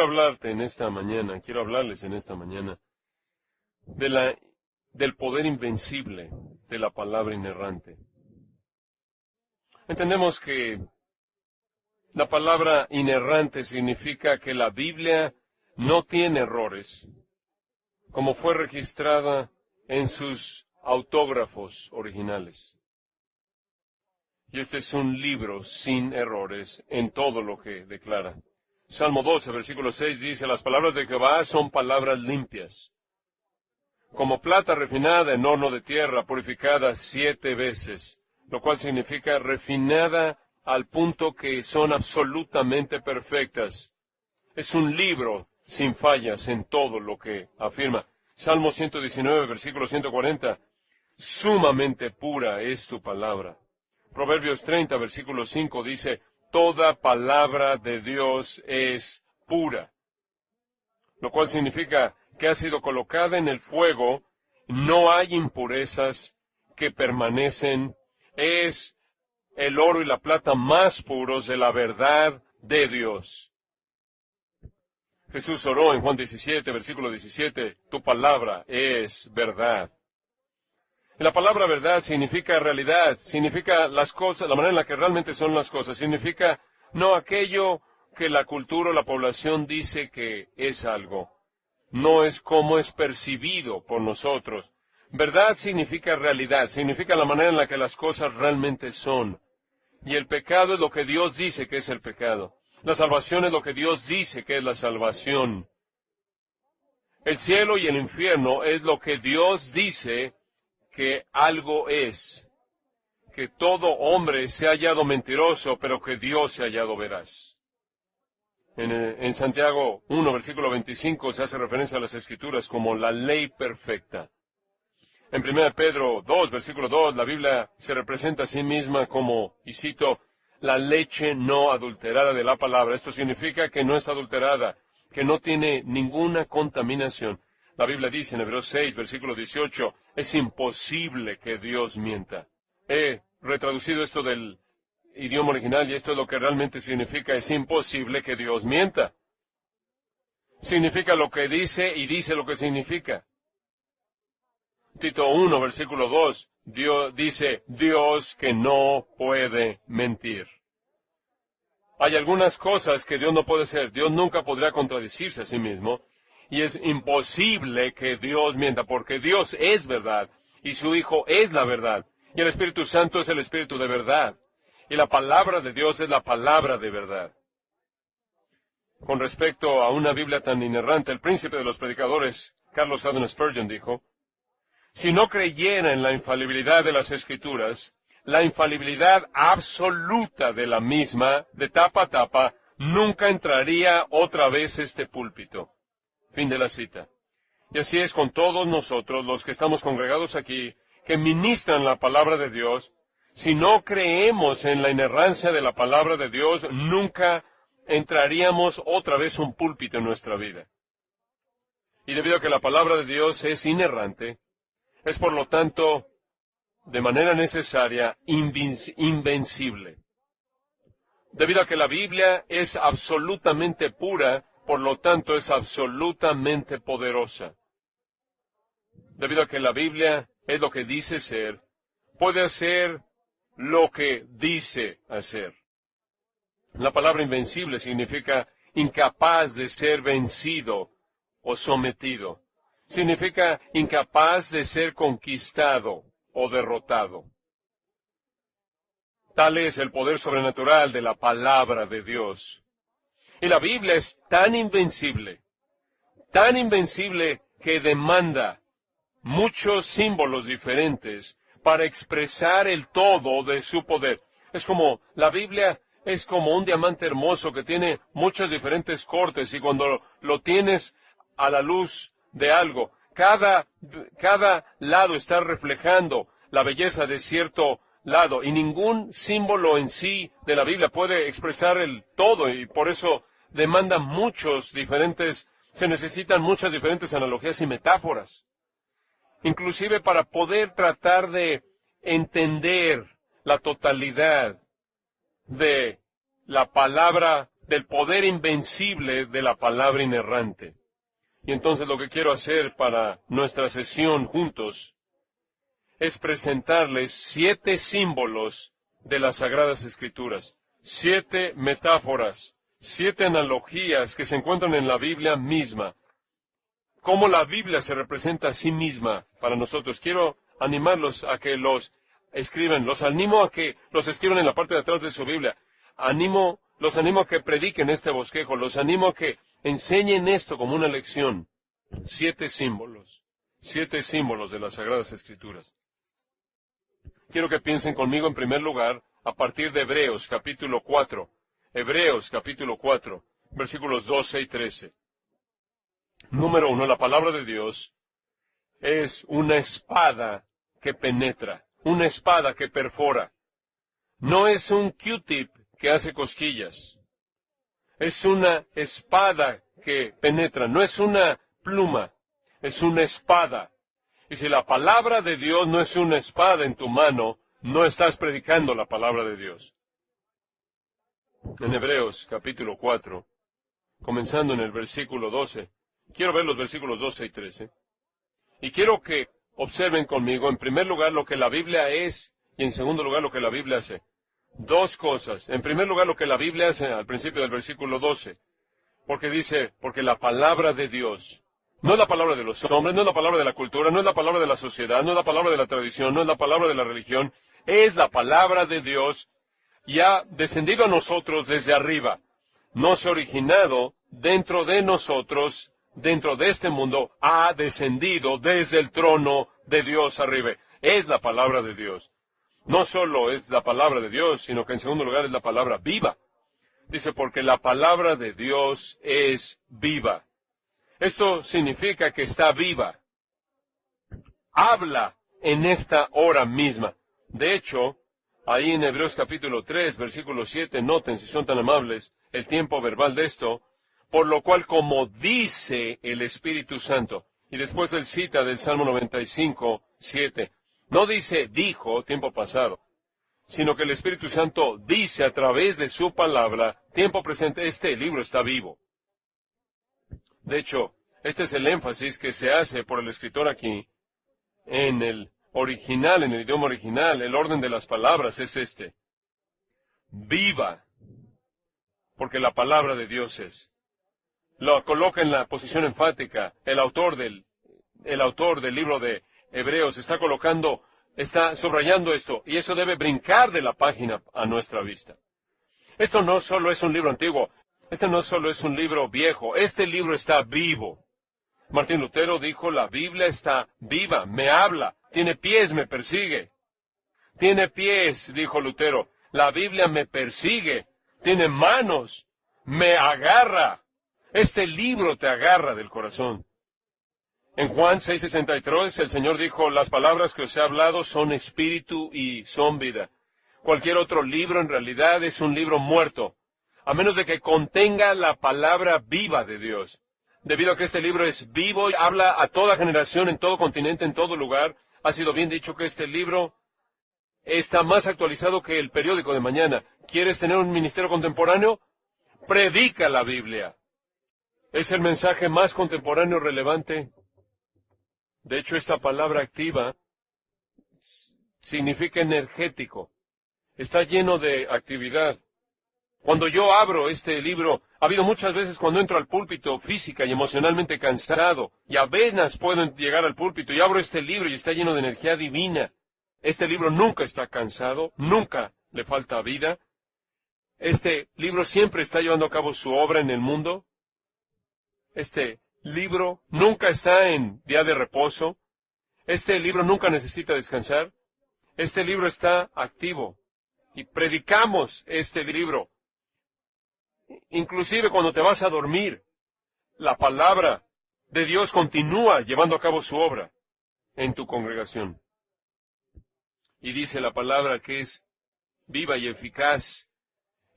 hablarte en esta mañana, quiero hablarles en esta mañana del poder invencible de la palabra inerrante. Entendemos que la palabra inerrante significa que la Biblia no tiene errores, como fue registrada en sus autógrafos originales. Y este es un libro sin errores en todo lo que declara. Salmo 12, versículo 6 dice, las palabras de Jehová son palabras limpias, como plata refinada en horno de tierra, purificada 7 veces, lo cual significa refinada al punto que son absolutamente perfectas. Es un libro sin fallas en todo lo que afirma. Salmo 119, versículo 140, sumamente pura es tu palabra. Proverbios 30, versículo 5 dice, toda palabra de Dios es pura, lo cual significa que ha sido colocada en el fuego, no hay impurezas que permanecen, es el oro y la plata más puros de la verdad de Dios. Jesús oró en Juan 17, versículo 17, tu palabra es verdad. Y la palabra verdad significa realidad, significa las cosas, la manera en la que realmente son las cosas, significa no aquello que la cultura o la población dice que es algo. No es como es percibido por nosotros. Verdad significa realidad, significa la manera en la que las cosas realmente son. Y el pecado es lo que Dios dice que es el pecado. La salvación es lo que Dios dice que es la salvación. El cielo y el infierno es lo que Dios dice que algo es. Que todo hombre se ha hallado mentiroso, pero que Dios se ha hallado veraz. En Santiago 1, versículo 25, se hace referencia a las Escrituras como la ley perfecta. En 1 Pedro 2, versículo 2, la Biblia se representa a sí misma como, y cito, la leche no adulterada de la palabra. Esto significa que no es adulterada, que no tiene ninguna contaminación. La Biblia dice en Hebreos 6, versículo 18, es imposible que Dios mienta. He retraducido esto del idioma original y esto es lo que realmente significa, es imposible que Dios mienta. Significa lo que dice y dice lo que significa. Tito 1, versículo 2, Dios dice, Dios que no puede mentir. Hay algunas cosas que Dios no puede hacer. Dios nunca podrá contradecirse a sí mismo. Y es imposible que Dios mienta, porque Dios es verdad, y su Hijo es la verdad, y el Espíritu Santo es el Espíritu de verdad, y la palabra de Dios es la palabra de verdad. Con respecto a una Biblia tan inerrante, el príncipe de los predicadores, Carlos Haddon Spurgeon, dijo, si no creyera en la infalibilidad de las Escrituras, la infalibilidad absoluta de la misma, de tapa a tapa, nunca entraría otra vez este púlpito. Fin de la cita. Y así es con todos nosotros, los que estamos congregados aquí, que ministran la palabra de Dios. Si no creemos en la inerrancia de la palabra de Dios, nunca entraríamos otra vez un púlpito en nuestra vida. Y debido a que la palabra de Dios es inerrante, es por lo tanto, de manera necesaria, invencible. Debido a que la Biblia es absolutamente pura, por lo tanto es absolutamente poderosa. Debido a que la Biblia es lo que dice ser, puede hacer lo que dice hacer. La palabra invencible significa incapaz de ser vencido o sometido. Significa incapaz de ser conquistado o derrotado. Tal es el poder sobrenatural de la palabra de Dios. Y la Biblia es tan invencible que demanda muchos símbolos diferentes para expresar el todo de su poder. Es como, la Biblia es como un diamante hermoso que tiene muchos diferentes cortes y cuando lo tienes a la luz de algo, cada lado está reflejando la belleza de cierto lado y ningún símbolo en sí de la Biblia puede expresar el todo y por eso demanda se necesitan muchas diferentes analogías y metáforas. Inclusive para poder tratar de entender la totalidad de la palabra del poder invencible de la palabra inerrante. Y entonces lo que quiero hacer para nuestra sesión juntos es presentarles 7 símbolos de las Sagradas Escrituras, 7 metáforas, 7 analogías que se encuentran en la Biblia misma. Cómo la Biblia se representa a sí misma para nosotros. Quiero animarlos a que los escriban. Los animo a que los escriban en la parte de atrás de su Biblia. Los animo a que prediquen este bosquejo. Los animo a que enseñen esto como una lección. 7 símbolos. 7 símbolos de las Sagradas Escrituras. Quiero que piensen conmigo en primer lugar a partir de Hebreos capítulo 4. Hebreos capítulo 4, versículos 12 y 13. Número 1, la palabra de Dios es una espada que penetra, una espada que perfora. No es un Q-tip que hace cosquillas. Es una espada que penetra, no es una pluma, es una espada. Y si la palabra de Dios no es una espada en tu mano, no estás predicando la palabra de Dios. En Hebreos capítulo 4, comenzando en el versículo 12, quiero ver los versículos 12 y 13. Y quiero que observen conmigo, en primer lugar, lo que la Biblia es, y en segundo lugar, lo que la Biblia hace. 2 cosas. En primer lugar, lo que la Biblia hace al principio del versículo 12. Porque dice, porque la palabra de Dios, no es la palabra de los hombres, no es la palabra de la cultura, no es la palabra de la sociedad, no es la palabra de la tradición, no es la palabra de la religión, es la palabra de Dios, y ha descendido a nosotros desde arriba. No se ha originado dentro de nosotros, dentro de este mundo, ha descendido desde el trono de Dios arriba. Es la palabra de Dios. No solo es la palabra de Dios, sino que en segundo lugar es la palabra viva. Dice, porque la palabra de Dios es viva. Esto significa que está viva. Habla en esta hora misma. De hecho, ahí en Hebreos capítulo 3, versículo 7, noten, si son tan amables, el tiempo verbal de esto, por lo cual como dice el Espíritu Santo, y después él cita del Salmo 95, 7, no dice dijo, tiempo pasado, sino que el Espíritu Santo dice a través de su palabra, tiempo presente, este libro está vivo. De hecho, este es el énfasis que se hace por el escritor aquí. En el original, en el idioma original, el orden de las palabras es este. Viva, porque la palabra de Dios es. Lo coloca en la posición enfática. El autor del libro de Hebreos está subrayando esto, y eso debe brincar de la página a nuestra vista. Esto no solo es un libro antiguo, este no solo es un libro viejo, este libro está vivo. Martín Lutero dijo, la Biblia está viva, me habla, tiene pies, me persigue. Tiene pies, dijo Lutero, la Biblia me persigue, tiene manos, me agarra. Este libro te agarra del corazón. En Juan 6:63 el Señor dijo, las palabras que os he hablado son espíritu y son vida. Cualquier otro libro en realidad es un libro muerto, a menos de que contenga la palabra viva de Dios. Debido a que este libro es vivo y habla a toda generación, en todo continente, en todo lugar, ha sido bien dicho que este libro está más actualizado que el periódico de mañana. ¿Quieres tener un ministerio contemporáneo? Predica la Biblia. Es el mensaje más contemporáneo relevante. De hecho, esta palabra activa significa energético. Está lleno de actividad. Cuando yo abro este libro, ha habido muchas veces cuando entro al púlpito física y emocionalmente cansado, y apenas puedo llegar al púlpito, y abro este libro y está lleno de energía divina. Este libro nunca está cansado, nunca le falta vida. Este libro siempre está llevando a cabo su obra en el mundo. Este libro nunca está en día de reposo. Este libro nunca necesita descansar. Este libro está activo. Y predicamos este libro. Inclusive cuando te vas a dormir, la palabra de Dios continúa llevando a cabo su obra en tu congregación. Y dice la palabra que es viva y eficaz.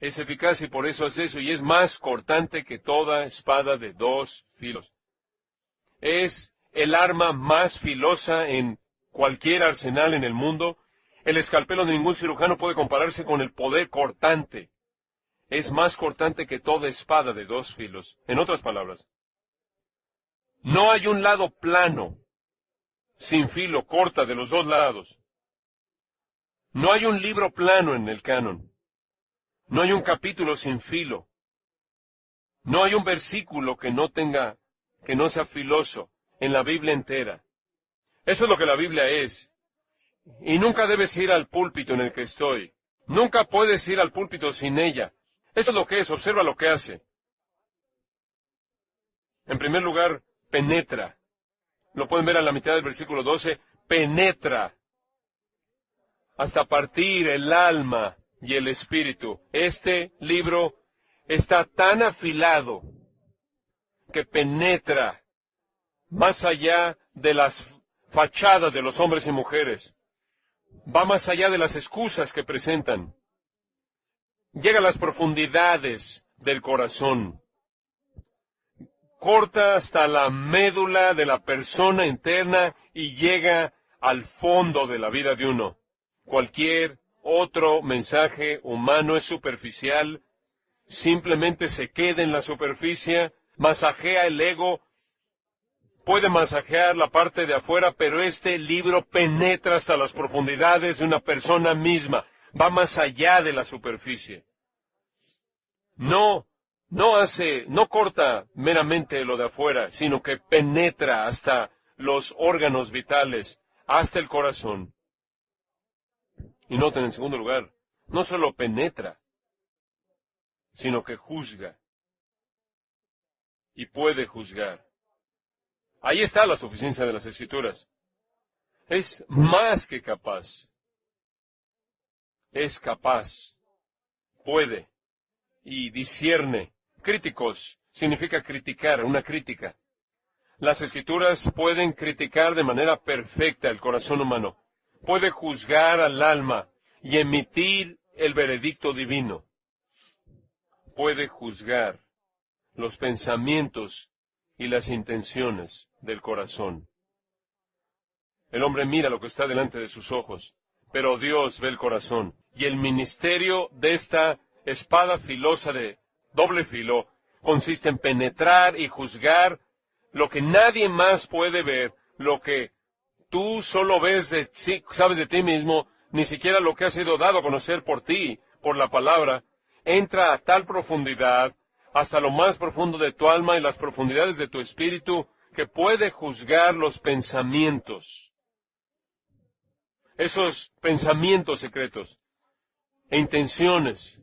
Es eficaz y por eso es eso, y es más cortante que toda espada de 2 filos. Es el arma más filosa en cualquier arsenal en el mundo. El escalpelo de ningún cirujano puede compararse con el poder cortante. es más cortante que toda espada de dos filos. En otras palabras, no hay un lado plano, sin filo, corta de los dos lados. No hay un libro plano en el canon. No hay un capítulo sin filo. No hay un versículo que no sea filoso en la Biblia entera. Eso es lo que la Biblia es. Y nunca debes ir al púlpito en el que estoy. Nunca puedes ir al púlpito sin ella. Eso es lo que es. Observa lo que hace. En primer lugar, penetra. Lo pueden ver a la mitad del versículo 12. Penetra hasta partir el alma y el espíritu. Este libro está tan afilado que penetra más allá de las fachadas de los hombres y mujeres. Va más allá de las excusas que presentan. Llega a las profundidades del corazón. Corta hasta la médula de la persona interna y llega al fondo de la vida de uno. Cualquier otro mensaje humano es superficial, simplemente se queda en la superficie, masajea el ego, puede masajear la parte de afuera, pero este libro penetra hasta las profundidades de una persona misma, va más allá de la superficie. No corta meramente lo de afuera, sino que penetra hasta los órganos vitales, hasta el corazón. Y noten en segundo lugar, no solo penetra, sino que juzga. Y puede juzgar. Ahí está la suficiencia de las Escrituras. Es más que capaz. Es capaz. Puede. Y discierne. Críticos significa criticar, una crítica. Las Escrituras pueden criticar de manera perfecta el corazón humano. Puede juzgar al alma y emitir el veredicto divino. Puede juzgar los pensamientos y las intenciones del corazón. El hombre mira lo que está delante de sus ojos, pero Dios ve el corazón. Y el ministerio de esta espada filosa de doble filo consiste en penetrar y juzgar lo que nadie más puede ver, lo que tú solo sabes de ti mismo, ni siquiera lo que ha sido dado a conocer por ti, por la palabra, entra a tal profundidad, hasta lo más profundo de tu alma y las profundidades de tu espíritu, que puede juzgar los pensamientos. Esos pensamientos secretos e intenciones,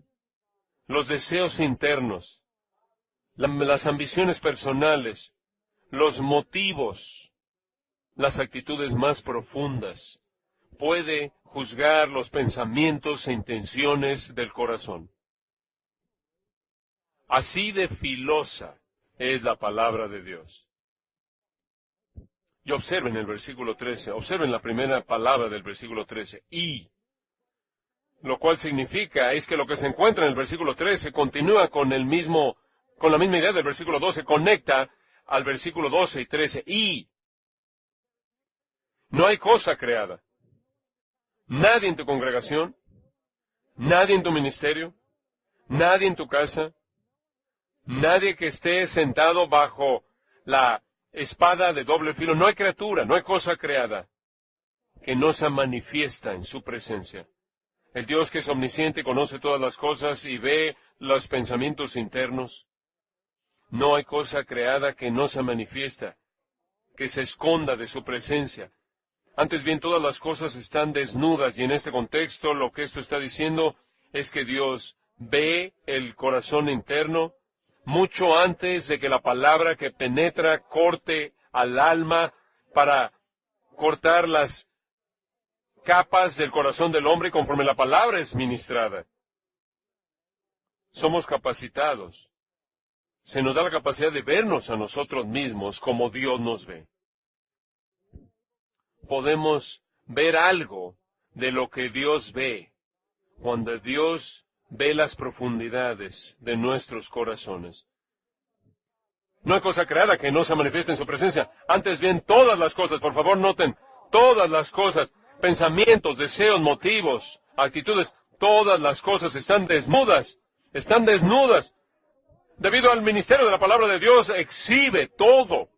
los deseos internos, las ambiciones personales, los motivos, las actitudes más profundas. Puede juzgar los pensamientos e intenciones del corazón. Así de filosa es la palabra de Dios. Y observen el versículo 13, observen la primera palabra del versículo 13, y, lo cual significa es que lo que se encuentra en el versículo 13 continúa con la misma idea del versículo 12, conecta al versículo 12 y 13, y no hay cosa creada. Nadie en tu congregación, nadie en tu ministerio, nadie en tu casa, nadie que esté sentado bajo la espada de doble filo, no hay criatura, no hay cosa creada que no se manifiesta en su presencia. El Dios que es omnisciente, conoce todas las cosas y ve los pensamientos internos. No hay cosa creada que no se manifiesta, que se esconda de su presencia. Antes bien, todas las cosas están desnudas, y en este contexto lo que esto está diciendo es que Dios ve el corazón interno mucho antes de que la palabra que penetra corte al alma para cortar las capas del corazón del hombre conforme la palabra es ministrada. Somos capacitados. Se nos da la capacidad de vernos a nosotros mismos como Dios nos ve. Podemos ver algo de lo que Dios ve cuando Dios ve las profundidades de nuestros corazones. No hay cosa creada que no se manifieste en su presencia. Antes bien, todas las cosas, por favor noten, todas las cosas, pensamientos, deseos, motivos, actitudes, todas las cosas están desnudas Están desnudas. Debido al ministerio de la palabra de Dios, exhibe todo.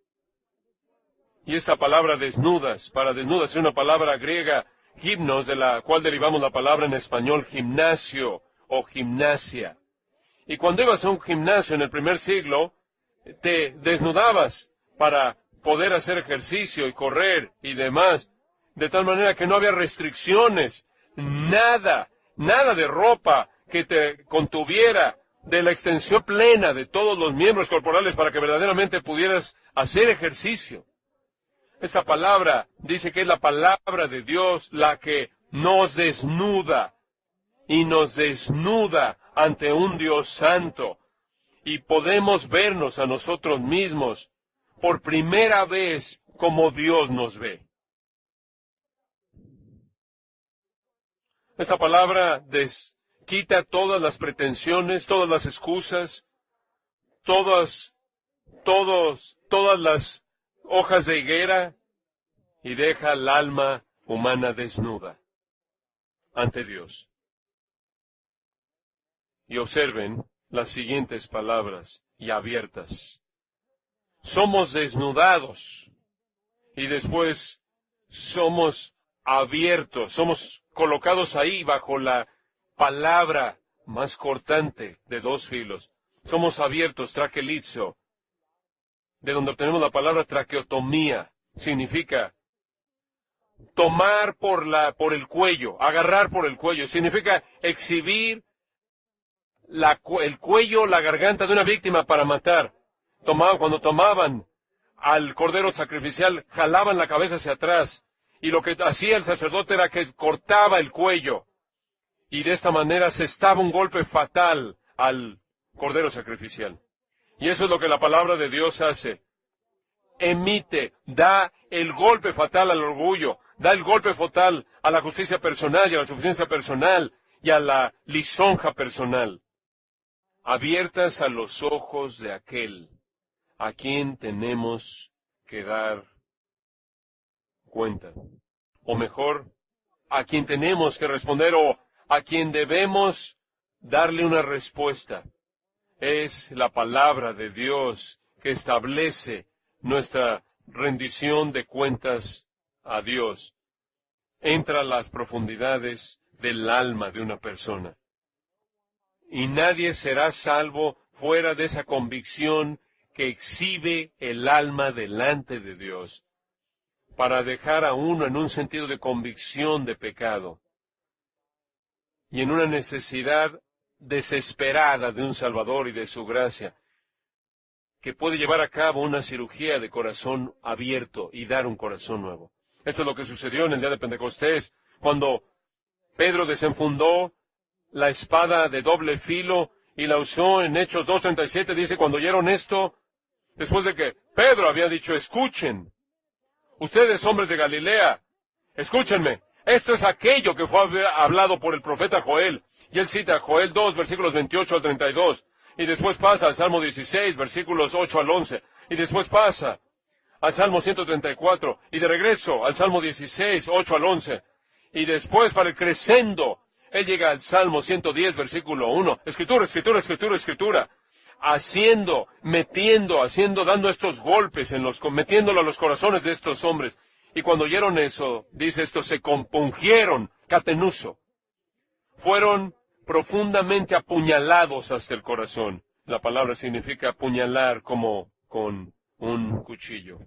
Y esta palabra desnudas, para desnudas, es una palabra griega, gimnos, de la cual derivamos la palabra en español gimnasio o gimnasia. Y cuando ibas a un gimnasio en el primer siglo, te desnudabas para poder hacer ejercicio y correr y demás, de tal manera que no había restricciones, nada de ropa que te contuviera de la extensión plena de todos los miembros corporales para que verdaderamente pudieras hacer ejercicio. Esta palabra dice que es la palabra de Dios la que nos desnuda y nos desnuda ante un Dios santo. Y podemos vernos a nosotros mismos por primera vez como Dios nos ve. Esta palabra quita todas las pretensiones, todas las excusas, todas las hojas de higuera y deja el alma humana desnuda ante Dios. Y observen las siguientes palabras y abiertas. Somos desnudados y después somos abiertos, somos colocados ahí bajo la palabra más cortante de dos filos. Somos abiertos, traquelizo, de donde obtenemos la palabra traqueotomía. Significa tomar por el cuello, agarrar por el cuello. Significa exhibir el cuello, la garganta de una víctima para matar. Cuando tomaban al cordero sacrificial, jalaban la cabeza hacia atrás. Y lo que hacía el sacerdote era que cortaba el cuello. Y de esta manera asestaba un golpe fatal al cordero sacrificial. Y eso es lo que la palabra de Dios hace. Da el golpe fatal al orgullo, da el golpe fatal a la justicia personal y a la suficiencia personal y a la lisonja personal. Abiertas a los ojos de aquel a quien tenemos que dar cuenta. O mejor, a quien tenemos que responder o a quien debemos darle una respuesta. Es la palabra de Dios que establece nuestra rendición de cuentas a Dios. Entra a las profundidades del alma de una persona. Y nadie será salvo fuera de esa convicción que exhibe el alma delante de Dios, para dejar a uno en un sentido de convicción de pecado y en una necesidad desesperada de un Salvador y de su gracia, que puede llevar a cabo una cirugía de corazón abierto y dar un corazón nuevo. Esto es lo que sucedió en el día de Pentecostés, cuando Pedro desenfundó la espada de doble filo y la usó en Hechos 2:37. Dice, cuando oyeron esto, después de que Pedro había dicho, escuchen, ustedes hombres de Galilea, escúchenme, esto es aquello que fue hablado por el profeta Joel. Y él cita Joel 2, versículos 28 al 32. Y después pasa al Salmo 16, versículos 8 al 11. Y después pasa al Salmo 134. Y de regreso al Salmo 16, 8 al 11. Y después, para el crescendo, él llega al Salmo 110, versículo 1. Escritura, escritura, escritura, escritura. Dando estos golpes, metiéndolo a los corazones de estos hombres. Y cuando oyeron eso, dice esto, se compungieron, catenuso. Fueron profundamente apuñalados hasta el corazón. La palabra significa apuñalar como con un cuchillo.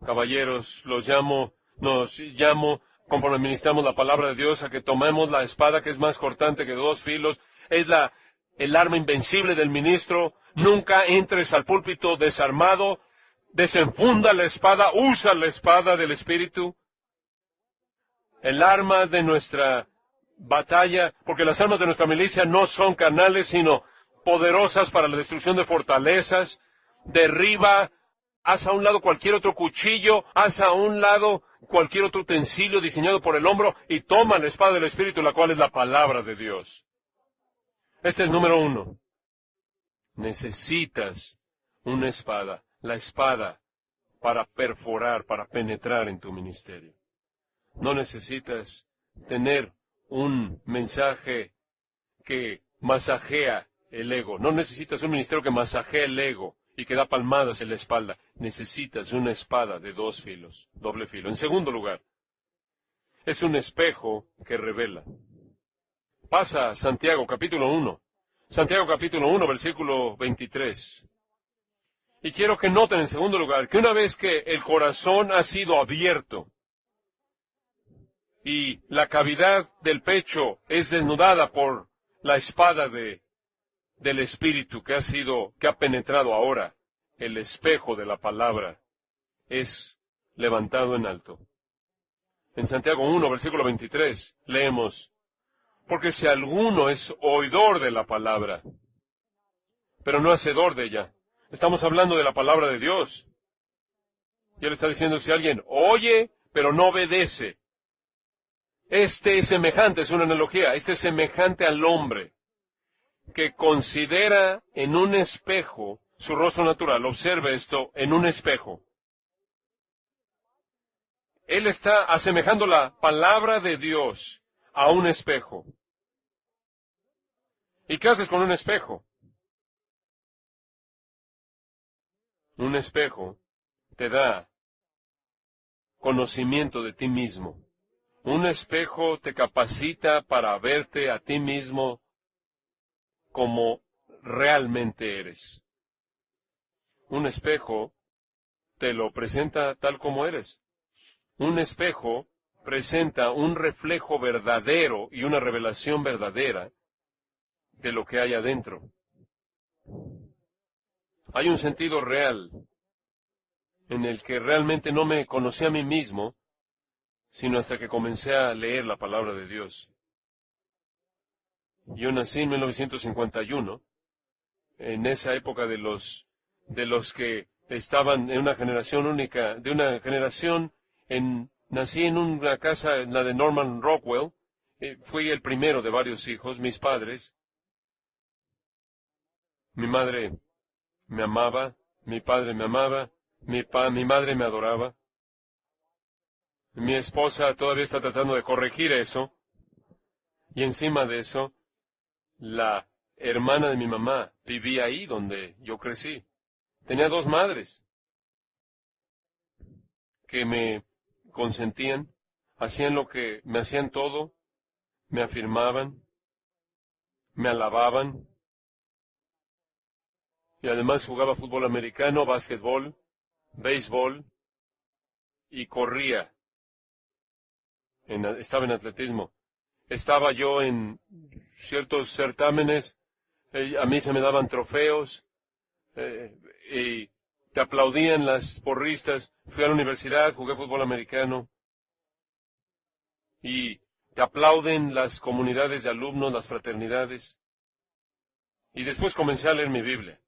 Caballeros, nos llamo, conforme ministramos la palabra de Dios, a que tomemos la espada que es más cortante que dos filos. Es el arma invencible del ministro. Nunca entres al púlpito desarmado. Desenfunda la espada, usa la espada del Espíritu. El arma de nuestra batalla, porque las armas de nuestra milicia no son carnales, sino poderosas para la destrucción de fortalezas. Derriba, haz a un lado cualquier otro cuchillo, haz a un lado cualquier otro utensilio diseñado por el hombre y toma la espada del Espíritu, la cual es la palabra de Dios. Este es número 1. Necesitas una espada, la espada para perforar, para penetrar en tu ministerio. No necesitas tener un mensaje que masajea el ego. No necesitas un ministerio que masajea el ego y que da palmadas en la espalda. Necesitas una espada de dos filos, doble filo. En segundo lugar, es un espejo que revela. Pasa a Santiago capítulo 1. Santiago capítulo 1, versículo 23. Y quiero que noten en segundo lugar que una vez que el corazón ha sido abierto y la cavidad del pecho es desnudada por la espada del Espíritu que ha penetrado ahora, el espejo de la palabra es levantado en alto. En Santiago 1, versículo 23, leemos, porque si alguno es oidor de la palabra, pero no hacedor de ella, estamos hablando de la palabra de Dios. Y él está diciendo, si alguien oye, pero no obedece, este es semejante, es una analogía, este es semejante al hombre que considera en un espejo su rostro natural. Observe esto, en un espejo. Él está asemejando la palabra de Dios a un espejo. ¿Y qué haces con un espejo? Un espejo te da conocimiento de ti mismo. Un espejo te capacita para verte a ti mismo como realmente eres. Un espejo te lo presenta tal como eres. Un espejo presenta un reflejo verdadero y una revelación verdadera de lo que hay adentro. Hay un sentido real en el que realmente no me conocí a mí mismo, sino hasta que comencé a leer la palabra de Dios. Yo nací en 1951, en esa época de los que estaban en una generación única, de una generación nací en una casa, en la de Norman Rockwell, fui el primero de varios hijos, mis padres. Mi madre me amaba, mi padre me amaba, mi madre me adoraba. Mi esposa todavía está tratando de corregir eso. Y encima de eso, la hermana de mi mamá vivía ahí donde yo crecí. Tenía dos madres que me consentían, me hacían todo, me afirmaban, me alababan. Y además jugaba fútbol americano, básquetbol, béisbol y corría. Estaba en atletismo. Estaba yo en ciertos certámenes, a mí se me daban trofeos, y te aplaudían las porristas. Fui a la universidad, jugué fútbol americano, y te aplauden las comunidades de alumnos, las fraternidades. Y después comencé a leer mi Biblia.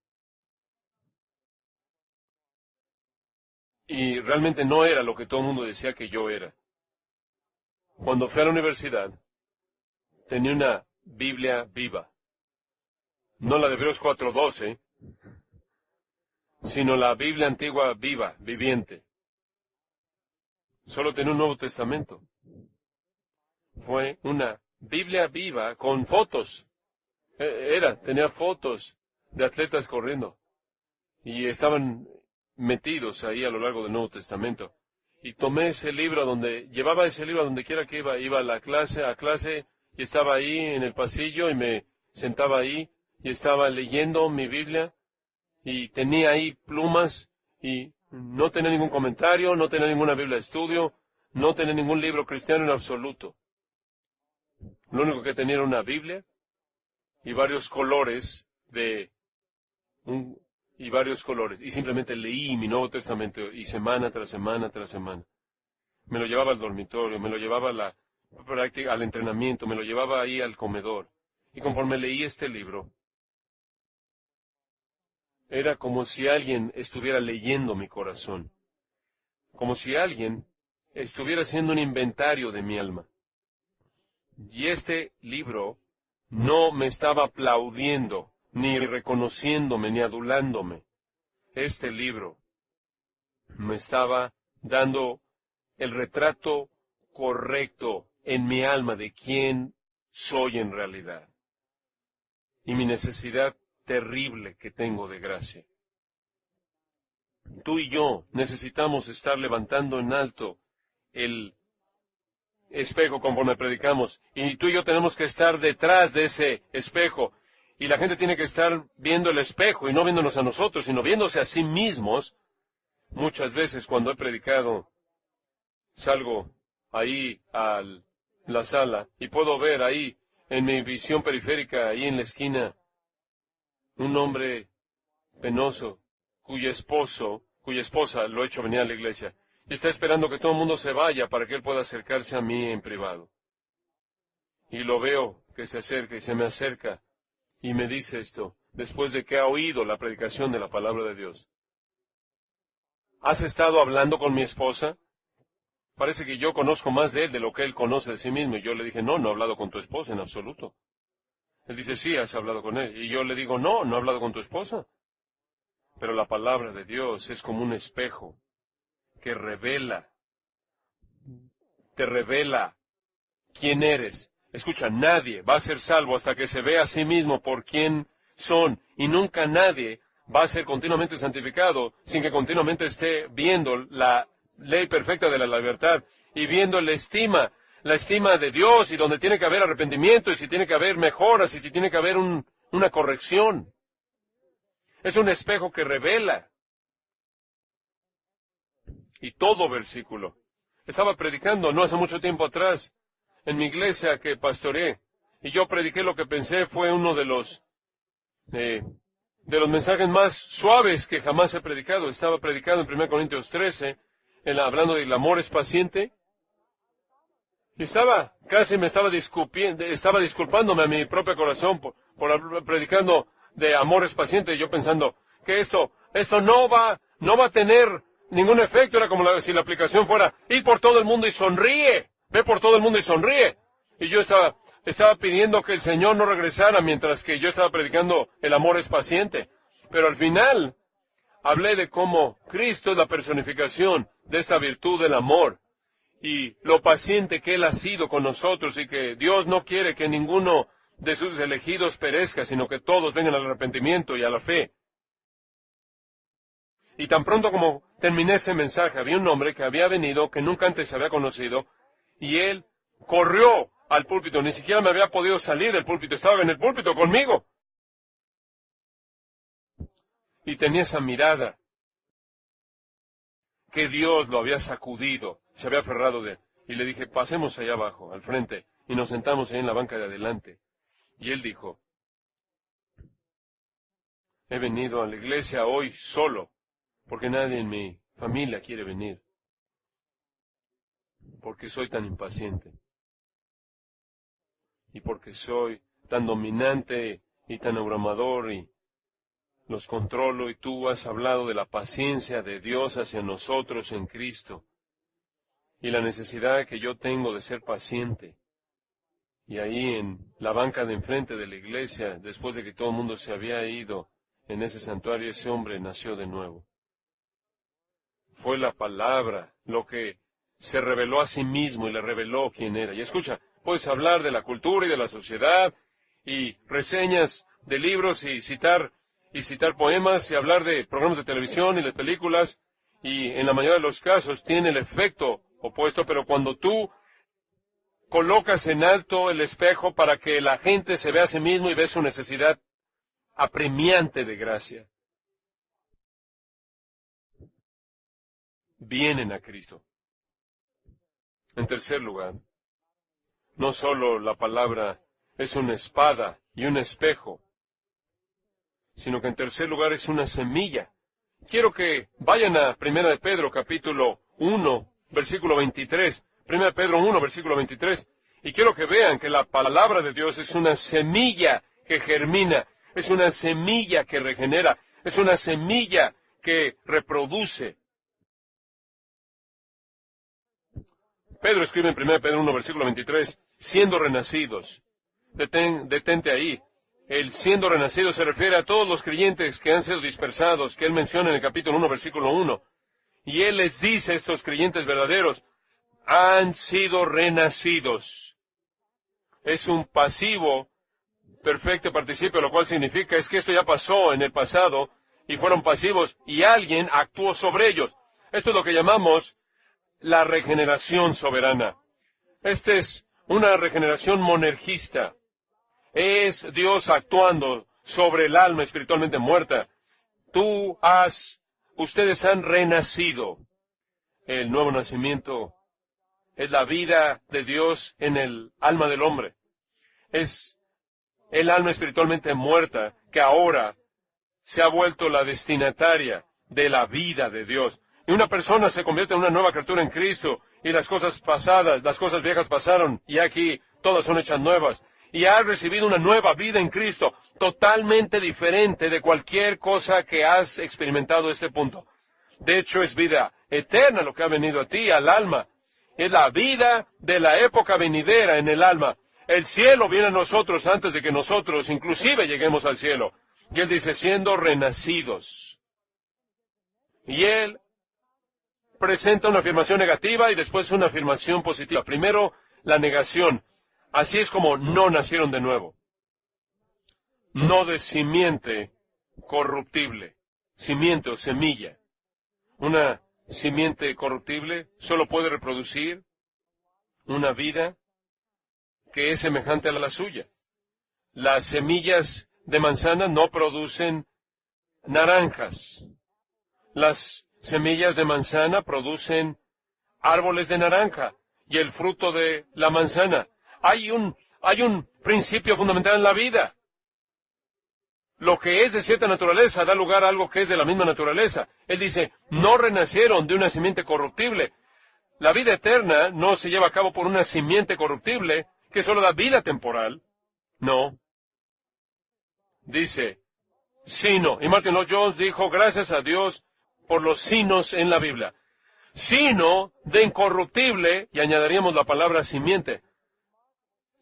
Y realmente no era lo que todo el mundo decía que yo era. Cuando fui a la universidad, tenía una Biblia viva. No la de Hebreos 4:12, sino la Biblia antigua viva, viviente. Solo tenía un Nuevo Testamento. Fue una Biblia viva con fotos. Tenía fotos de atletas corriendo. Y estaban metidos ahí a lo largo del Nuevo Testamento. Y tomé llevaba ese libro a donde quiera que iba a clase, y estaba ahí en el pasillo y me sentaba ahí y estaba leyendo mi Biblia y tenía ahí plumas y no tenía ningún comentario, no tenía ninguna Biblia de estudio, no tenía ningún libro cristiano en absoluto. Lo único que tenía era una Biblia y varios colores y simplemente leí mi Nuevo Testamento y semana tras semana tras semana. Me lo llevaba al dormitorio, me lo llevaba al entrenamiento, me lo llevaba ahí al comedor. Y conforme leí este libro, era como si alguien estuviera leyendo mi corazón, como si alguien estuviera haciendo un inventario de mi alma. Y este libro no me estaba aplaudiendo, ni reconociéndome, ni adulándome. Este libro me estaba dando el retrato correcto en mi alma de quién soy en realidad. y mi necesidad terrible que tengo de gracia. Tú y yo necesitamos estar levantando en alto el espejo conforme predicamos, y tú y yo tenemos que estar detrás de ese espejo, y la gente tiene que estar viendo el espejo y no viéndonos a nosotros, sino viéndose a sí mismos. Muchas veces cuando he predicado, salgo ahí a la sala y puedo ver ahí en mi visión periférica, ahí en la esquina, un hombre penoso cuya esposa lo ha hecho venir a la iglesia y está esperando que todo el mundo se vaya para que él pueda acercarse a mí en privado. Y lo veo que se acerca y se me acerca y me dice esto, después de que ha oído la predicación de la palabra de Dios. ¿Has estado hablando con mi esposa? Parece que yo conozco más de él de lo que él conoce de sí mismo. Y yo le dije, no he hablado con tu esposa en absoluto. Él dice, sí, has hablado con él. Y yo le digo, no he hablado con tu esposa. Pero la palabra de Dios es como un espejo que te revela quién eres. Escucha, nadie va a ser salvo hasta que se vea a sí mismo por quién son. Y nunca nadie va a ser continuamente santificado sin que continuamente esté viendo la ley perfecta de la libertad y viendo la estima de Dios y donde tiene que haber arrepentimiento y si tiene que haber mejoras y si tiene que haber una corrección. Es un espejo que revela. Y todo versículo. Estaba predicando no hace mucho tiempo atrás en mi iglesia que pastoreé y yo prediqué lo que pensé fue uno de los mensajes más suaves que jamás he predicado. Estaba predicando en 1 Corintios 13, hablando del amor es paciente. Y casi me estaba disculpándome a mi propio corazón por predicando de amor es paciente. Y yo pensando que esto no va a tener ningún efecto. Era como si la aplicación fuera, ir por todo el mundo y sonríe. Ve por todo el mundo y sonríe. Y yo estaba pidiendo que el Señor no regresara mientras que yo estaba predicando el amor es paciente. Pero al final hablé de cómo Cristo es la personificación de esta virtud del amor y lo paciente que Él ha sido con nosotros y que Dios no quiere que ninguno de sus elegidos perezca, sino que todos vengan al arrepentimiento y a la fe. Y tan pronto como terminé ese mensaje, había un hombre que había venido, que nunca antes se había conocido, y él corrió al púlpito, ni siquiera me había podido salir del púlpito, estaba en el púlpito conmigo. Y tenía esa mirada que Dios lo había sacudido, se había aferrado de él. Y le dije, pasemos allá abajo, al frente, y nos sentamos ahí en la banca de adelante. Y él dijo, he venido a la iglesia hoy solo, porque nadie en mi familia quiere venir, porque soy tan impaciente, y porque soy tan dominante y tan abrumador, y los controlo, y tú has hablado de la paciencia de Dios hacia nosotros en Cristo, y la necesidad que yo tengo de ser paciente. Y ahí en la banca de enfrente de la iglesia, después de que todo el mundo se había ido en ese santuario, ese hombre nació de nuevo. Fue la palabra lo que se reveló a sí mismo y le reveló quién era. Y escucha, puedes hablar de la cultura y de la sociedad, y reseñas de libros y citar poemas y hablar de programas de televisión y de películas, y en la mayoría de los casos tiene el efecto opuesto, pero cuando tú colocas en alto el espejo para que la gente se vea a sí mismo y ve su necesidad apremiante de gracia, vienen a Cristo. En tercer lugar, no solo la palabra es una espada y un espejo, sino que en tercer lugar es una semilla. Quiero que vayan a 1 de Pedro, capítulo 1, versículo 23. 1 de Pedro 1, versículo 23. Y quiero que vean que la palabra de Dios es una semilla que germina, es una semilla que regenera, es una semilla que reproduce. Pedro escribe en 1 de Pedro 1, versículo 23, siendo renacidos. Detente ahí. El siendo renacidos se refiere a todos los creyentes que han sido dispersados, que él menciona en el capítulo 1, versículo 1. Y él les dice a estos creyentes verdaderos, han sido renacidos. Es un pasivo perfecto participio, lo cual significa es que esto ya pasó en el pasado y fueron pasivos y alguien actuó sobre ellos. Esto es lo que llamamos la regeneración soberana. Esta es una regeneración monergista. Es Dios actuando sobre el alma espiritualmente muerta. Ustedes han renacido. El nuevo nacimiento es la vida de Dios en el alma del hombre. Es el alma espiritualmente muerta que ahora se ha vuelto la destinataria de la vida de Dios. Y una persona se convierte en una nueva criatura en Cristo, y las cosas pasadas, las cosas viejas pasaron, y aquí todas son hechas nuevas. Y ha recibido una nueva vida en Cristo, totalmente diferente de cualquier cosa que has experimentado a este punto. De hecho, es vida eterna lo que ha venido a ti, al alma. Es la vida de la época venidera en el alma. El cielo viene a nosotros antes de que nosotros inclusive lleguemos al cielo. Y él dice, siendo renacidos. Y él presenta una afirmación negativa y después una afirmación positiva. Primero, la negación. Así es como no nacieron de nuevo. No de simiente corruptible. Simiente o semilla. Una simiente corruptible solo puede reproducir una vida que es semejante a la suya. Las semillas de manzana no producen naranjas. Las semillas de manzana producen árboles de naranja y el fruto de la manzana. Hay un principio fundamental en la vida. Lo que es de cierta naturaleza da lugar a algo que es de la misma naturaleza. Él dice, no renacieron de una simiente corruptible. La vida eterna no se lleva a cabo por una simiente corruptible que solo da vida temporal. No. Dice, sino. Y Martin Lloyd Jones dijo, gracias a Dios por los sinos en la Biblia. Sino de incorruptible, y añadiríamos la palabra simiente.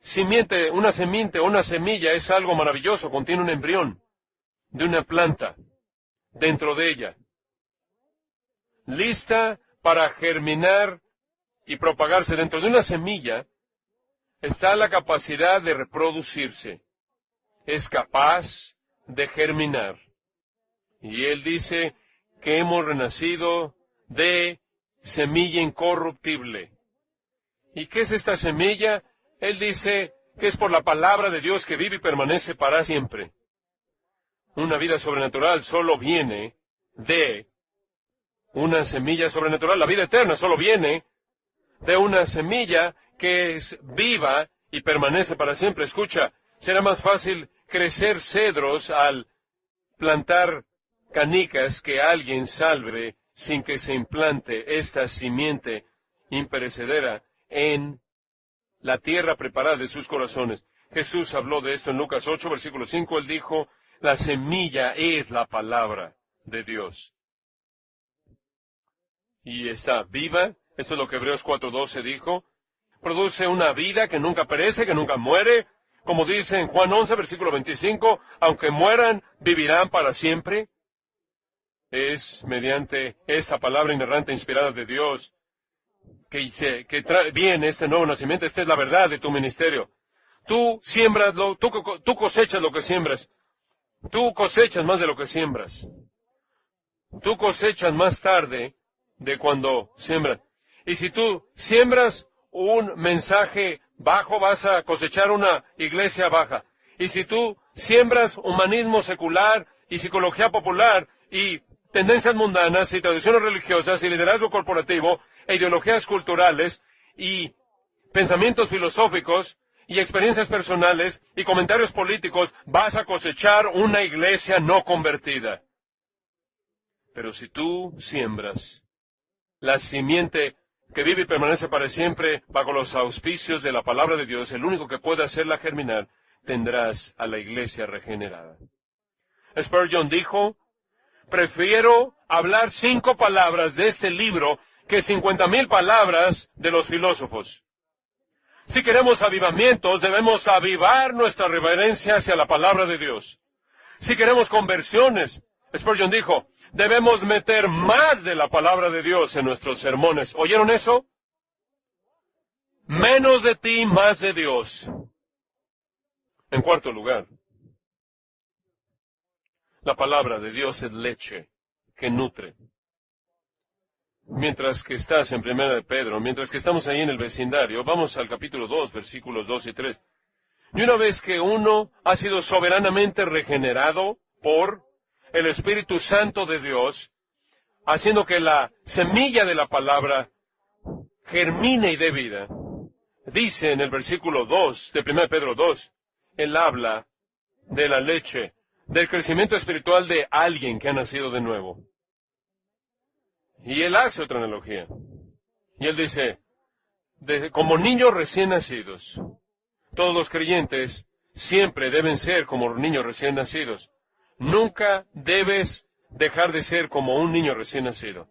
Simiente, una simiente o una semilla es algo maravilloso, contiene un embrión de una planta dentro de ella, lista para germinar y propagarse. Dentro de una semilla está la capacidad de reproducirse. Es capaz de germinar. Y él dice que hemos renacido de semilla incorruptible. ¿Y qué es esta semilla? Él dice que es por la palabra de Dios que vive y permanece para siempre. Una vida sobrenatural solo viene de una semilla sobrenatural. La vida eterna solo viene de una semilla que es viva y permanece para siempre. Escucha, será más fácil crecer cedros al plantar canicas que alguien salve sin que se implante esta simiente imperecedera en la tierra preparada de sus corazones. Jesús habló de esto en Lucas 8, versículo 5. Él dijo, la semilla es la palabra de Dios. Y está viva. Esto es lo que Hebreos 4:12 dijo. Produce una vida que nunca perece, que nunca muere. Como dice en Juan 11, versículo 25, aunque mueran, vivirán para siempre. Es mediante esta palabra inerrante inspirada de Dios que viene este nuevo nacimiento. Esta es la verdad de tu ministerio. Tú siembras, tú cosechas lo que siembras. Tú cosechas más de lo que siembras. Tú cosechas más tarde de cuando siembras. Y si tú siembras un mensaje bajo, vas a cosechar una iglesia baja. Y si tú siembras humanismo secular y psicología popular y tendencias mundanas y tradiciones religiosas y liderazgo corporativo e ideologías culturales y pensamientos filosóficos y experiencias personales y comentarios políticos, vas a cosechar una iglesia no convertida. Pero si tú siembras la simiente que vive y permanece para siempre bajo los auspicios de la palabra de Dios, el único que puede hacerla germinar, tendrás a la iglesia regenerada. Spurgeon dijo, prefiero hablar 5 palabras de este libro que 50,000 palabras de los filósofos. Si queremos avivamientos, debemos avivar nuestra reverencia hacia la palabra de Dios. Si queremos conversiones, Spurgeon dijo, debemos meter más de la palabra de Dios en nuestros sermones. ¿Oyeron eso? Menos de ti, más de Dios. En cuarto lugar, La palabra de Dios es leche que nutre. Mientras que estás en Primera de Pedro, mientras que estamos ahí en el vecindario, vamos al capítulo 2, versículos 2 y 3. Y una vez que uno ha sido soberanamente regenerado por el Espíritu Santo de Dios, haciendo que la semilla de la palabra germine y dé vida, dice en el versículo 2 de 1 Pedro 2, él habla de la leche, del crecimiento espiritual de alguien que ha nacido de nuevo. Y él hace otra analogía. Y él dice, como niños recién nacidos, todos los creyentes siempre deben ser como niños recién nacidos. Nunca debes dejar de ser como un niño recién nacido.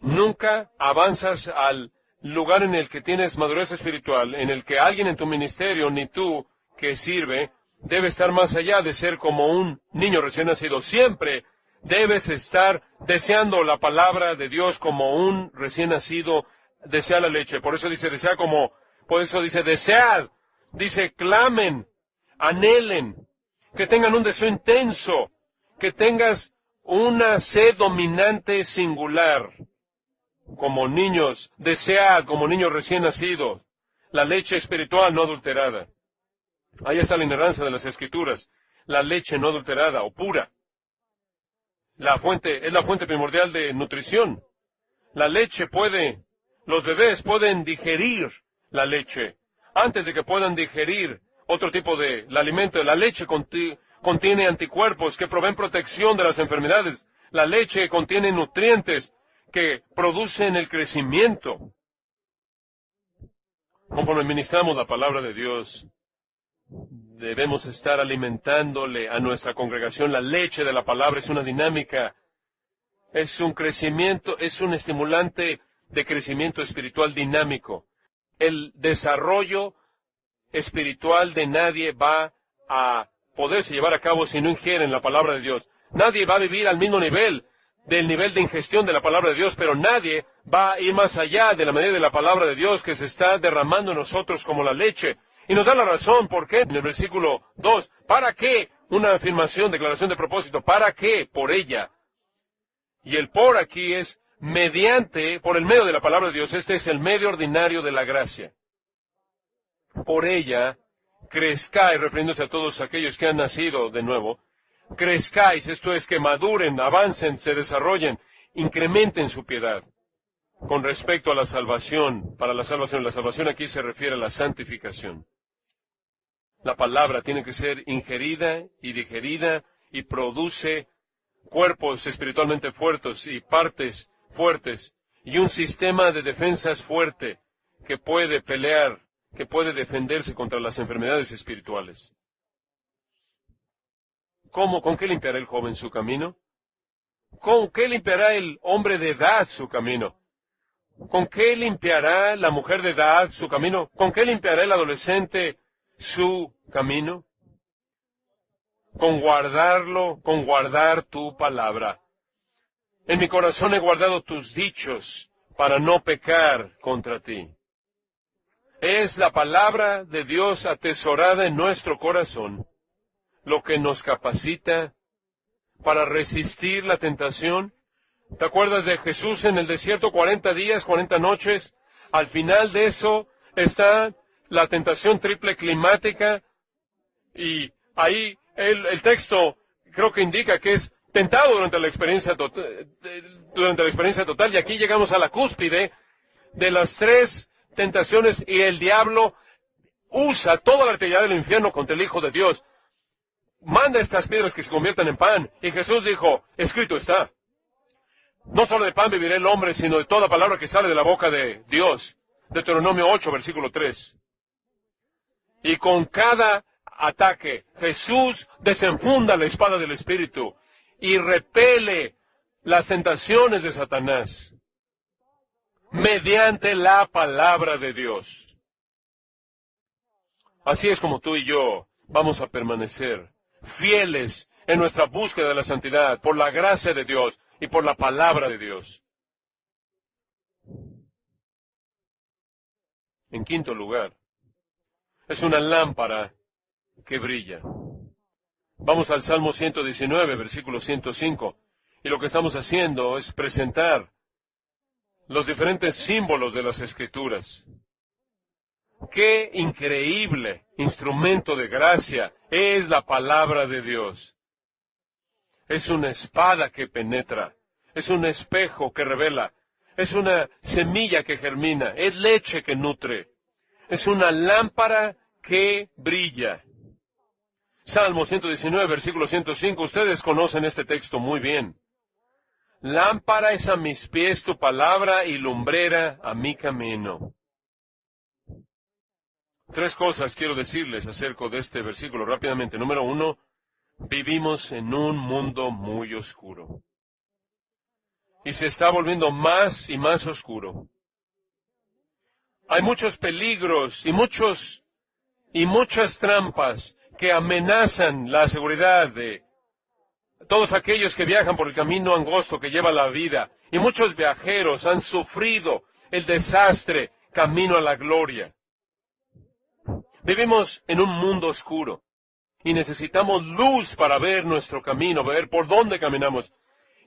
Nunca avanzas al lugar en el que tienes madurez espiritual, en el que alguien en tu ministerio, ni tú que sirve, debe estar más allá de ser como un niño recién nacido. Siempre debes estar deseando la palabra de Dios como un recién nacido desea la leche. Por eso dice, desead. Dice, clamen, anhelen, que tengan un deseo intenso, que tengas una sed dominante singular. Como niños, desead como niños recién nacidos, la leche espiritual no adulterada. Ahí está la inerrancia de las Escrituras, la leche no adulterada o pura. Es la fuente primordial de nutrición. Los bebés pueden digerir la leche. Antes de que puedan digerir otro tipo de alimento, la leche contiene anticuerpos que proveen protección de las enfermedades. La leche contiene nutrientes que producen el crecimiento. Conforme ministramos la palabra de Dios, debemos estar alimentándole a nuestra congregación. La leche de la palabra es una dinámica, es un crecimiento, es un estimulante de crecimiento espiritual dinámico. El desarrollo espiritual de nadie va a poderse llevar a cabo si no ingieren la palabra de Dios. Nadie va a vivir al mismo nivel del nivel de ingestión de la palabra de Dios, pero nadie va a ir más allá de la medida de la palabra de Dios que se está derramando en nosotros como la leche. Y nos da la razón, ¿por qué? En el versículo 2, ¿para qué? Una afirmación, declaración de propósito, ¿para qué? Por ella. Y el por aquí es por el medio de la palabra de Dios. Este es el medio ordinario de la gracia. Por ella, crezcáis, refiriéndose a todos aquellos que han nacido de nuevo, crezcáis, esto es que maduren, avancen, se desarrollen, incrementen su piedad. Con respecto a la salvación, la salvación aquí se refiere a la santificación. La palabra tiene que ser ingerida y digerida y produce cuerpos espiritualmente fuertes y partes fuertes y un sistema de defensas fuerte que puede pelear, que puede defenderse contra las enfermedades espirituales. ¿Con qué limpiará el joven su camino? ¿Con qué limpiará el hombre de edad su camino? ¿Con qué limpiará la mujer de edad su camino? ¿Con qué limpiará el adolescente su camino? Con guardar tu palabra. En mi corazón he guardado tus dichos para no pecar contra ti. Es la palabra de Dios atesorada en nuestro corazón lo que nos capacita para resistir la tentación. ¿Te acuerdas de Jesús en el desierto 40 días, 40 noches? Al final de eso está la tentación triple climática y ahí el texto creo que indica que es tentado durante la experiencia total y aquí llegamos a la cúspide de las tres tentaciones y el diablo usa toda la actividad del infierno contra el Hijo de Dios. Manda estas piedras que se conviertan en pan. Y Jesús dijo, escrito está. No solo de pan vivirá el hombre, sino de toda palabra que sale de la boca de Dios. Deuteronomio 8, versículo 3. Y con cada ataque, Jesús desenfunda la espada del Espíritu y repele las tentaciones de Satanás mediante la palabra de Dios. Así es como tú y yo vamos a permanecer fieles en nuestra búsqueda de la santidad, por la gracia de Dios y por la palabra de Dios. En quinto lugar, es una lámpara que brilla. Vamos al Salmo 119, versículo 105. Y lo que estamos haciendo es presentar los diferentes símbolos de las Escrituras. ¡Qué increíble instrumento de gracia es la palabra de Dios! Es una espada que penetra, es un espejo que revela, es una semilla que germina, es leche que nutre, es una lámpara que brilla. Salmo 119, versículo 105, ustedes conocen este texto muy bien. Lámpara es a mis pies tu palabra y lumbrera a mi camino. Tres cosas quiero decirles acerca de este versículo rápidamente. Número uno, vivimos en un mundo muy oscuro. Y se está volviendo más y más oscuro. Hay muchos peligros y muchas trampas que amenazan la seguridad de todos aquellos que viajan por el camino angosto que lleva la vida. Y muchos viajeros han sufrido el desastre camino a la gloria. Vivimos en un mundo oscuro y necesitamos luz para ver nuestro camino, ver por dónde caminamos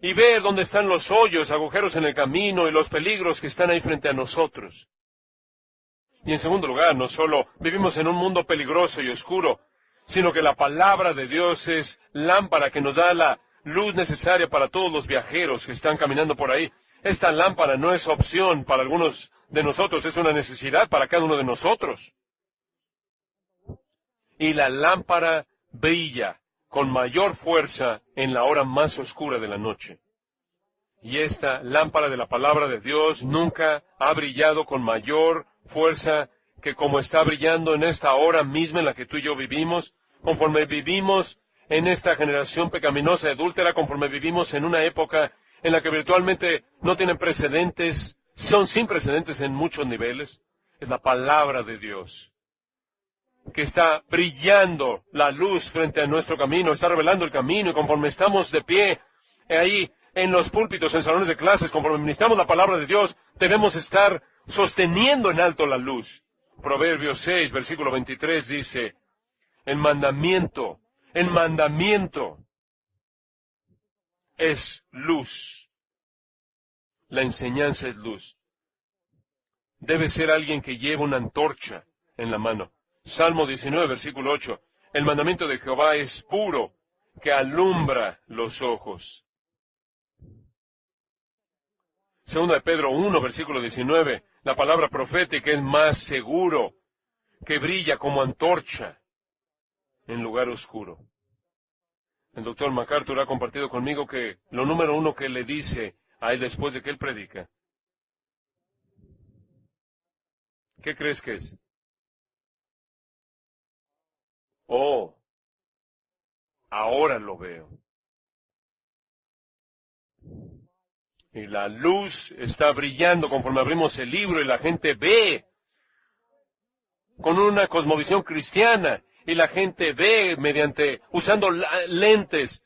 y ver dónde están los hoyos, agujeros en el camino y los peligros que están ahí frente a nosotros. Y en segundo lugar, no solo vivimos en un mundo peligroso y oscuro, sino que la palabra de Dios es lámpara que nos da la luz necesaria para todos los viajeros que están caminando por ahí. Esta lámpara no es opción para algunos de nosotros, es una necesidad para cada uno de nosotros. Y la lámpara brilla con mayor fuerza en la hora más oscura de la noche. Y esta lámpara de la palabra de Dios nunca ha brillado con mayor fuerza que como está brillando en esta hora misma en la que tú y yo vivimos, conforme vivimos en esta generación pecaminosa y adúltera, conforme vivimos en una época en la que virtualmente no tienen precedentes, son sin precedentes en muchos niveles. Es la palabra de Dios que está brillando la luz frente a nuestro camino, está revelando el camino, y conforme estamos de pie ahí en los púlpitos, en salones de clases, conforme ministramos la palabra de Dios, debemos estar sosteniendo en alto la luz. Proverbios 6, versículo 23 dice, el mandamiento es luz. La enseñanza es luz. Debe ser alguien que lleve una antorcha en la mano. Salmo 19, versículo 8. El mandamiento de Jehová es puro, que alumbra los ojos. Segunda de Pedro 1, versículo 19. La palabra profética es más seguro, que brilla como antorcha en lugar oscuro. El doctor MacArthur ha compartido conmigo que lo número uno que le dice a él después de que él predica, ¿qué crees que es? Oh, ahora lo veo. Y la luz está brillando conforme abrimos el libro y la gente ve con una cosmovisión cristiana y la gente ve usando lentes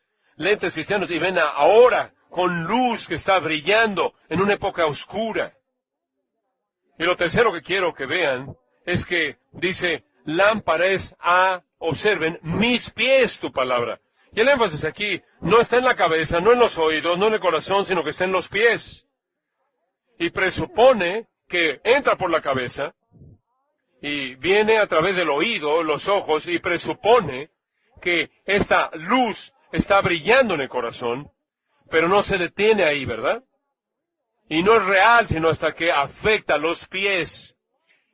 cristianos y ven ahora con luz que está brillando en una época oscura. Y lo tercero que quiero que vean es que dice, lámpara es observen, mis pies tu palabra. Y el énfasis aquí no está en la cabeza, no en los oídos, no en el corazón, sino que está en los pies. Y presupone que entra por la cabeza y viene a través del oído, los ojos, y presupone que esta luz está brillando en el corazón, pero no se detiene ahí, ¿verdad? Y no es real, sino hasta que afecta los pies.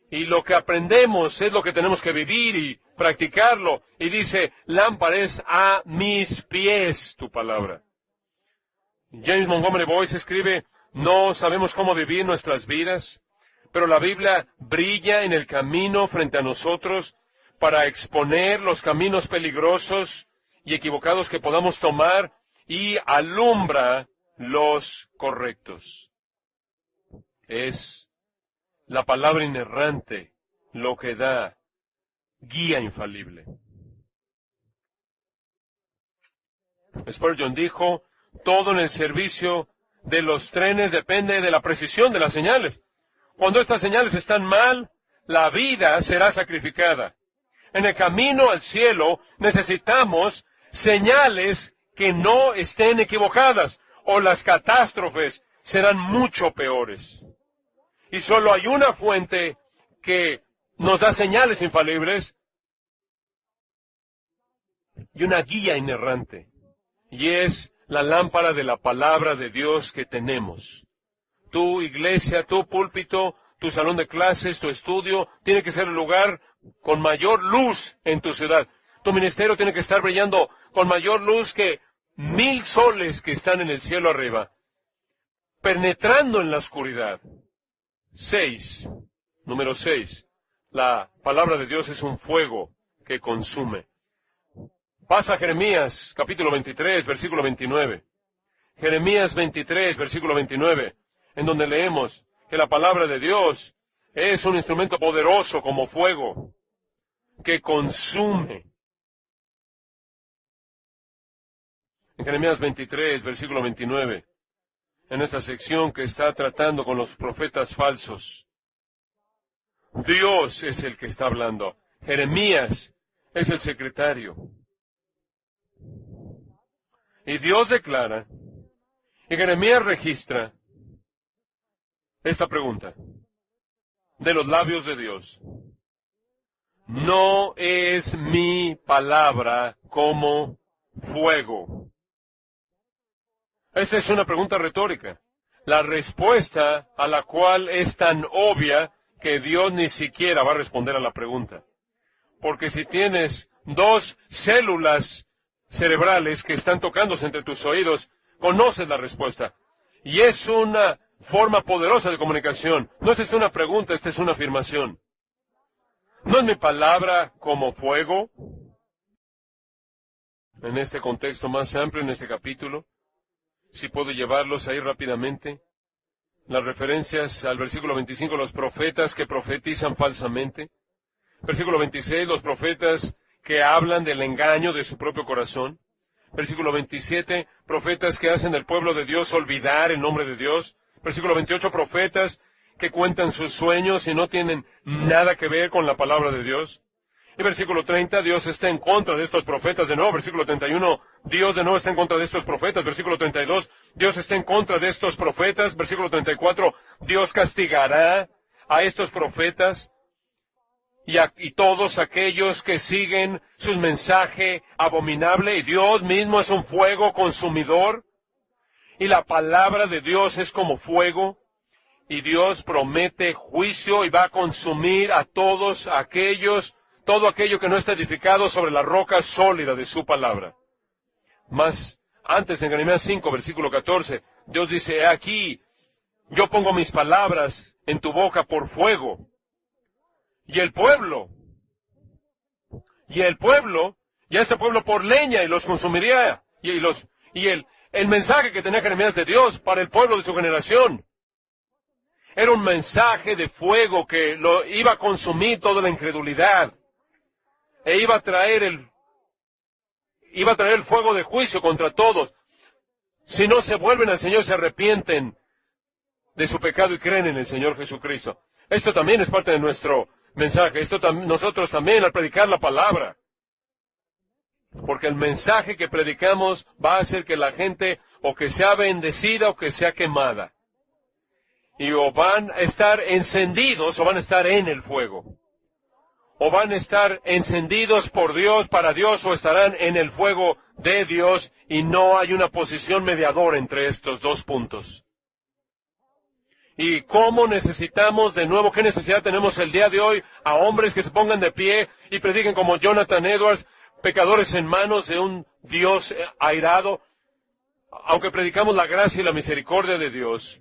Y lo que aprendemos es lo que tenemos que vivir y practicarlo. Y dice, lámpara es a mis pies tu palabra. James Montgomery Boyce escribe, no sabemos cómo vivir nuestras vidas, pero la Biblia brilla en el camino frente a nosotros para exponer los caminos peligrosos y equivocados que podamos tomar y alumbra los correctos. Es la palabra inerrante lo que da guía infalible. Spurgeon dijo, todo en el servicio de los trenes depende de la precisión de las señales. Cuando estas señales están mal, la vida será sacrificada. En el camino al cielo necesitamos señales que no estén equivocadas, o las catástrofes serán mucho peores. Y solo hay una fuente que nos da señales infalibles y una guía inerrante, y es la lámpara de la palabra de Dios que tenemos. Tu iglesia, tu púlpito, tu salón de clases, tu estudio, tiene que ser el lugar con mayor luz en tu ciudad. Tu ministerio tiene que estar brillando con mayor luz que 1000 soles que están en el cielo arriba, penetrando en la oscuridad. 6. Número 6. La palabra de Dios es un fuego que consume. Pasa a Jeremías, capítulo 23, versículo 29. Jeremías 23, versículo 29, en donde leemos que la palabra de Dios es un instrumento poderoso como fuego que consume. En Jeremías 23, versículo 29, en esta sección que está tratando con los profetas falsos, Dios es el que está hablando. Jeremías es el secretario. Y Dios declara, y Jeremías registra esta pregunta de los labios de Dios. ¿No es mi palabra como fuego? Esa es una pregunta retórica, la respuesta a la cual es tan obvia que Dios ni siquiera va a responder a la pregunta. Porque si tienes 2 células cerebrales que están tocándose entre tus oídos, conoces la respuesta. Y es una forma poderosa de comunicación. No es esta una pregunta, esta es una afirmación. ¿No es mi palabra como fuego? En este contexto más amplio, en este capítulo, si puedo llevarlos ahí rápidamente, las referencias al versículo 25, los profetas que profetizan falsamente. Versículo 26, los profetas que hablan del engaño de su propio corazón. Versículo 27, profetas que hacen al pueblo de Dios olvidar el nombre de Dios. Versículo 28, profetas que cuentan sus sueños y no tienen nada que ver con la palabra de Dios. Y versículo 30, Dios está en contra de estos profetas de nuevo. Versículo 31, Dios de nuevo está en contra de estos profetas. Versículo 32, Dios está en contra de estos profetas. Versículo 34, Dios castigará a estos profetas y todos aquellos que siguen su mensaje abominable. Y Dios mismo es un fuego consumidor. Y la palabra de Dios es como fuego. Y Dios promete juicio y va a consumir a todos aquellos, todo aquello que no está edificado sobre la roca sólida de su palabra. Más antes, en Jeremías 5, versículo 14, Dios dice, he aquí, yo pongo mis palabras en tu boca por fuego. Y el pueblo, y a este pueblo por leña, y los consumiría. Y el mensaje que tenía Jeremías de Dios para el pueblo de su generación era un mensaje de fuego que lo iba a consumir toda la incredulidad. E iba a traer el fuego de juicio contra todos. Si no se vuelven al Señor, se arrepienten de su pecado y creen en el Señor Jesucristo. Esto también es parte de nuestro mensaje. Nosotros también al predicar la palabra. Porque el mensaje que predicamos va a hacer que la gente o que sea bendecida o que sea quemada. Y o van a estar encendidos o van a estar en el fuego. O van a estar encendidos por Dios, para Dios, o estarán en el fuego de Dios, y no hay una posición mediadora entre estos dos puntos. ¿Y cómo necesitamos, de nuevo, qué necesidad tenemos el día de hoy a hombres que se pongan de pie y prediquen como Jonathan Edwards, pecadores en manos de un Dios airado? Aunque predicamos la gracia y la misericordia de Dios,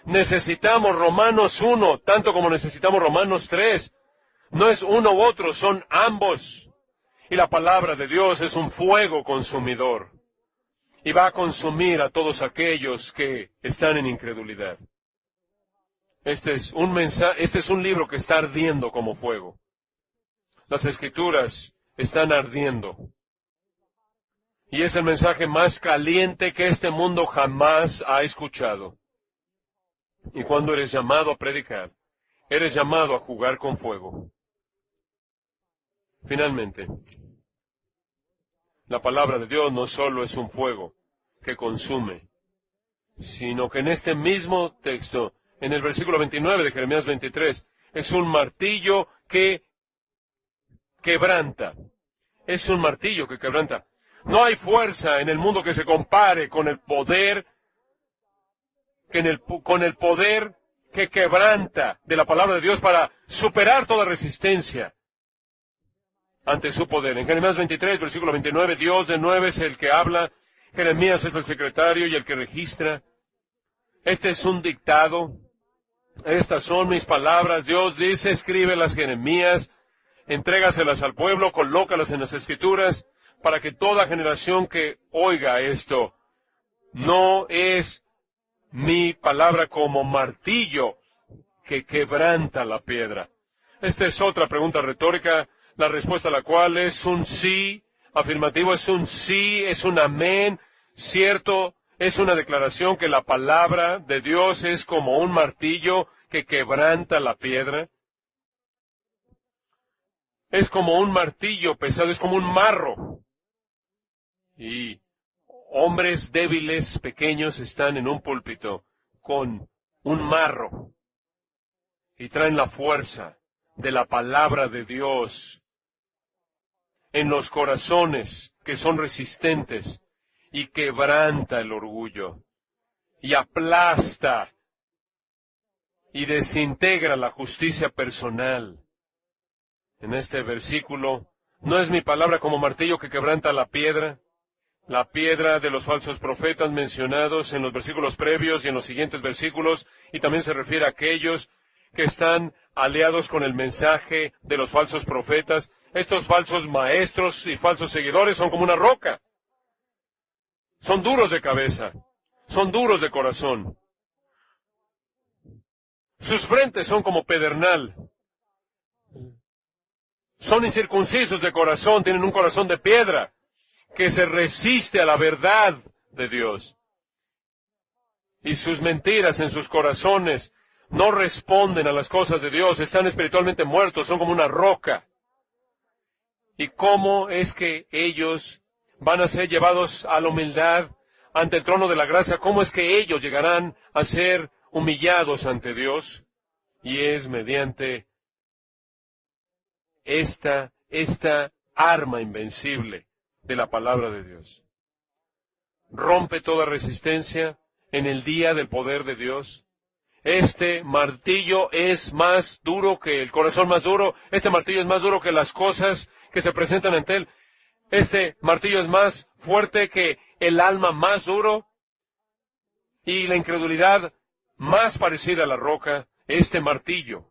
necesitamos Romanos 1, tanto como necesitamos Romanos 3. No es uno u otro, son ambos. Y la palabra de Dios es un fuego consumidor. Y va a consumir a todos aquellos que están en incredulidad. Este es un libro que está ardiendo como fuego. Las Escrituras están ardiendo. Y es el mensaje más caliente que este mundo jamás ha escuchado. Y cuando eres llamado a predicar, eres llamado a jugar con fuego. Finalmente, La palabra de Dios no solo es un fuego que consume, sino que en este mismo texto, en el versículo 29 de Jeremías 23, es un martillo que quebranta. Es un martillo que quebranta. No hay fuerza en el mundo que se compare con el poder, con el poder que quebranta de la palabra de Dios para superar toda resistencia ante su poder. En Jeremías 23, versículo 29, Dios de nuevo es el que habla, Jeremías es el secretario y el que registra. Este es un dictado. Estas son mis palabras. Dios dice, escríbelas, Jeremías, entrégaselas al pueblo, colócalas en las Escrituras, para que toda generación que oiga esto, no es mi palabra como martillo que quebranta la piedra. Esta es otra pregunta retórica, la respuesta a la cual es un sí, afirmativo, es un sí, es un amén, cierto, es una declaración que la palabra de Dios es como un martillo que quebranta la piedra. Es como un martillo pesado, es como un marro. Y hombres débiles, pequeños, están en un púlpito con un marro y traen la fuerza de la palabra de Dios en los corazones que son resistentes y quebranta el orgullo y aplasta y desintegra la justicia personal. En este versículo, no es mi palabra como martillo que quebranta la piedra de los falsos profetas mencionados en los versículos previos y en los siguientes versículos, y también se refiere a aquellos que están aliados con el mensaje de los falsos profetas. Estos falsos maestros y falsos seguidores son como una roca. Son duros de cabeza, son duros de corazón. Sus frentes son como pedernal. Son incircuncisos de corazón, tienen un corazón de piedra que se resiste a la verdad de Dios. Y sus mentiras en sus corazones no responden a las cosas de Dios, están espiritualmente muertos, son como una roca. ¿Y cómo es que ellos van a ser llevados a la humildad ante el trono de la gracia? ¿Cómo es que ellos llegarán a ser humillados ante Dios? Y es mediante esta arma invencible de la palabra de Dios. Rompe toda resistencia en el día del poder de Dios. Este martillo es más duro que el corazón más duro. Este martillo es más duro que las cosas que se presentan ante él. Este martillo es más fuerte que el alma más duro y la incredulidad más parecida a la roca. Este martillo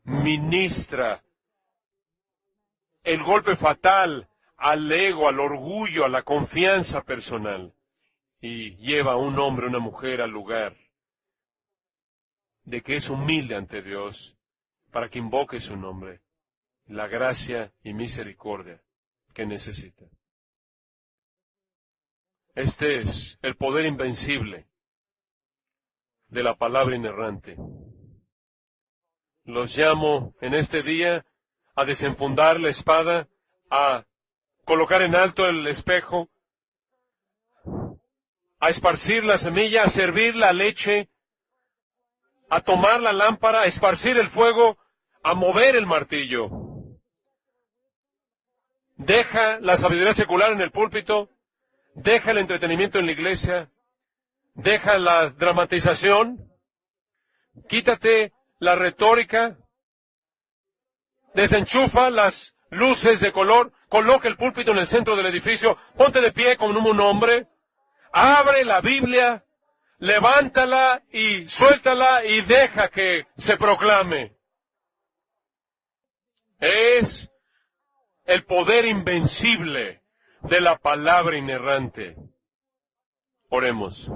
ministra el golpe fatal al ego, al orgullo, a la confianza personal, y lleva a un hombre, una mujer al lugar de que es humilde ante Dios, para que invoque su nombre, la gracia y misericordia que necesita. Este es el poder invencible de la palabra inerrante. Los llamo en este día a desenfundar la espada, a colocar en alto el espejo, a esparcir la semilla, a servir la leche, a tomar la lámpara, a esparcir el fuego, a mover el martillo. Deja la sabiduría secular en el púlpito, deja el entretenimiento en la iglesia, deja la dramatización, quítate la retórica, desenchufa las luces de color, coloca el púlpito en el centro del edificio, ponte de pie como un hombre, abre la Biblia, levántala y suéltala y deja que se proclame. Es el poder invencible de la palabra inerrante. Oremos.